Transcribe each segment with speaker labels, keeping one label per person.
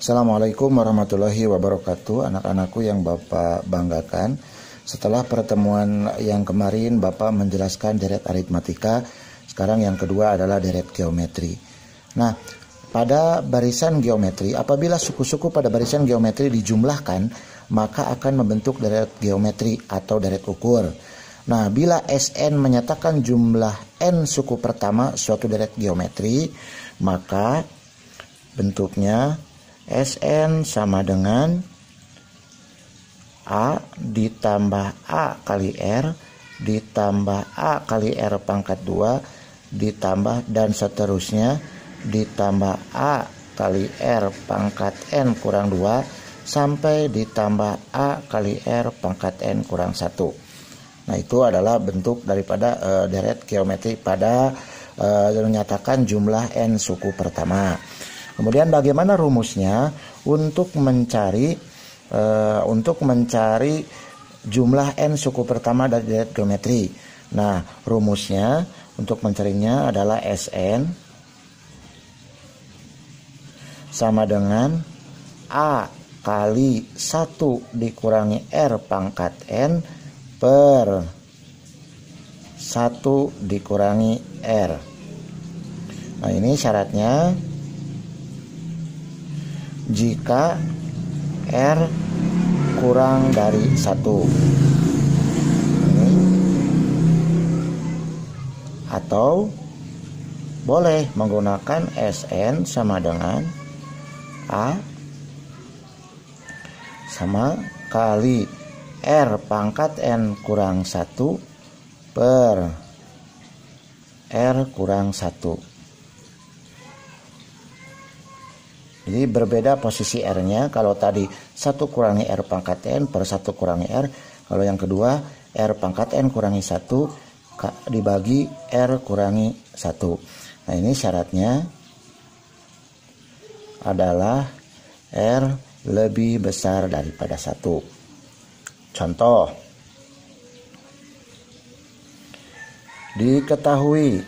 Speaker 1: Assalamualaikum warahmatullahi wabarakatuh. Anak-anakku yang Bapak banggakan, setelah pertemuan yang kemarin Bapak menjelaskan deret aritmatika, sekarang yang kedua adalah deret geometri. Nah, pada barisan geometri, apabila suku-suku pada barisan geometri dijumlahkan, maka akan membentuk deret geometri atau deret ukur. Nah, bila Sn menyatakan jumlah n suku pertama suatu deret geometri, maka bentuknya Sn sama dengan A ditambah A kali R ditambah A kali R pangkat 2 ditambah dan seterusnya ditambah A kali R pangkat N kurang 2 sampai ditambah A kali R pangkat N kurang 1. Nah, itu adalah bentuk daripada deret geometri pada menyatakan jumlah n suku pertama. Kemudian bagaimana rumusnya untuk mencari jumlah n suku pertama dari deret geometri. Nah, rumusnya untuk mencarinya adalah Sn sama dengan A kali 1 dikurangi R pangkat N per 1 dikurangi R. Nah, ini syaratnya jika R kurang dari 1. Ini. Atau boleh menggunakan Sn sama dengan A sama kali R pangkat N kurang 1 per R kurang 1. Jadi berbeda posisi R-nya. Kalau tadi 1 kurangi R pangkat N per 1 kurangi R. Kalau yang kedua R pangkat N kurangi 1 dibagi R kurangi 1. Nah, ini syaratnya adalah R lebih besar daripada 1. Contoh. Diketahui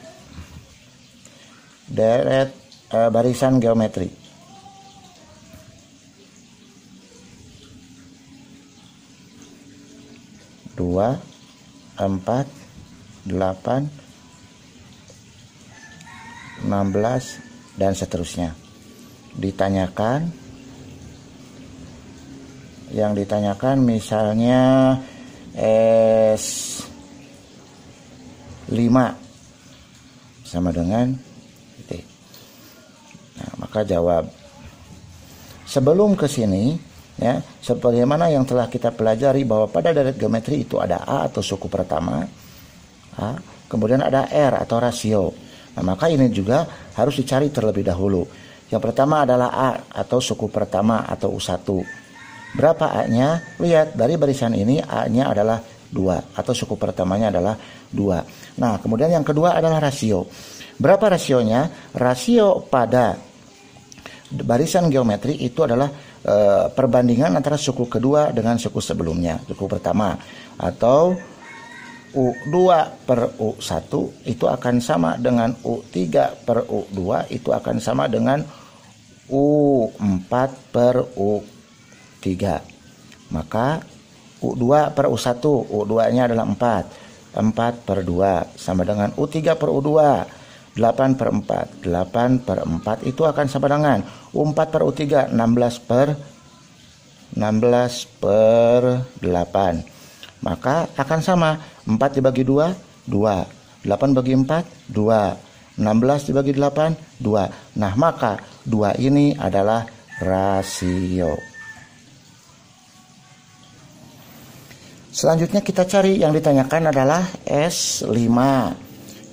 Speaker 1: deret barisan geometri 2, 4, 8, 16 dan seterusnya. Yang ditanyakan misalnya S5 sama dengan T. Nah, maka jawab. Sebelum ke sini, ya, sebagaimana yang telah kita pelajari bahwa pada deret geometri itu ada A atau suku pertama, A, kemudian ada R atau rasio. Nah, maka ini juga harus dicari terlebih dahulu. Yang pertama adalah A atau suku pertama atau U1. Berapa A-nya? Lihat dari barisan ini A-nya adalah 2 atau suku pertamanya adalah 2. Nah, kemudian yang kedua adalah rasio. Berapa rasionya? Rasio pada barisan geometri itu adalah perbandingan antara suku kedua dengan suku sebelumnya, suku pertama, atau U2 per U1 itu akan sama dengan U3 per U2 itu akan sama dengan U4 per U3. Maka U2 per U1, U2 nya adalah 4 per 2 sama dengan U3 per U2 8 per 4 per 4 itu akan sama dengan U4 per U3 16 per 8. Maka akan sama 4 dibagi 2 2, 8 bagi 4 2, 16 dibagi 8 2. Nah, maka 2 ini adalah rasio. Selanjutnya kita cari yang ditanyakan adalah S5.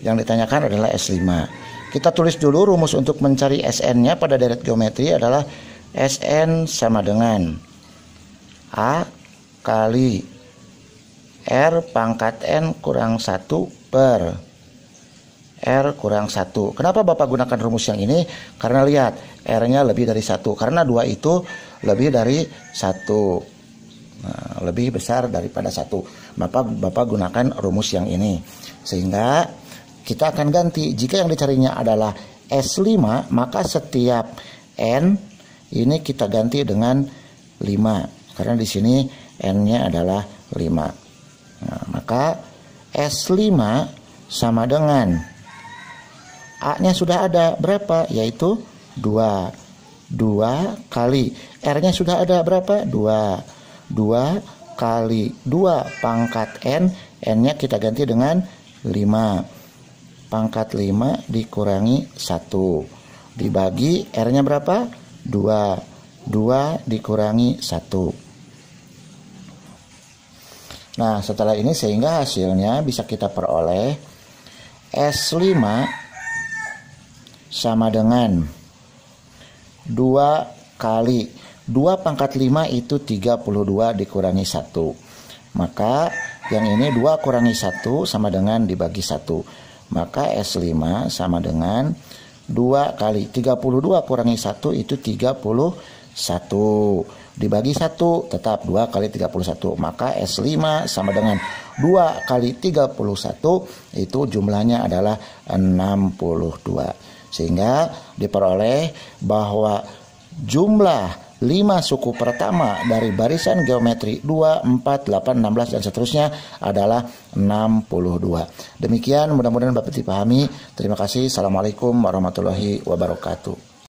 Speaker 1: Yang ditanyakan adalah S5. Kita tulis dulu rumus untuk mencari Sn-nya pada deret geometri adalah Sn sama dengan A kali R pangkat N kurang 1 per R kurang 1. Kenapa Bapak gunakan rumus yang ini? Karena lihat, R-nya lebih dari 1. Karena 2 itu lebih dari 1. Nah, lebih besar daripada 1. Maka Bapak gunakan rumus yang ini. Sehingga kita akan ganti. Jika yang dicarinya adalah S5, maka setiap N ini kita ganti dengan 5 karena di sini N-nya adalah 5. Nah, maka S5 sama dengan A-nya sudah ada berapa? Yaitu 2. 2 kali R-nya sudah ada berapa? 2. 2 kali 2 pangkat N. N-nya kita ganti dengan 5. Pangkat 5 dikurangi 1. Dibagi R-nya berapa? 2. 2 dikurangi 1. Nah, setelah ini sehingga hasilnya bisa kita peroleh S5 sama dengan 2 kali 2 pangkat 5 itu 32 dikurangi 1. Maka yang ini 2 kurangi 1 sama dengan dibagi 1. Maka S5 sama dengan 2 kali 32 kurangi 1 itu 31. Dibagi 1 tetap 2 kali 31. Maka S5 sama dengan 2 kali 31 itu jumlahnya adalah 62. Sehingga diperoleh bahwa jumlah 5 suku pertama dari barisan geometri 2, 4, 8, 16 dan seterusnya adalah 62. Demikian mudah-mudahan Bapak dipahami. Terima kasih. Assalamualaikum warahmatullahi wabarakatuh.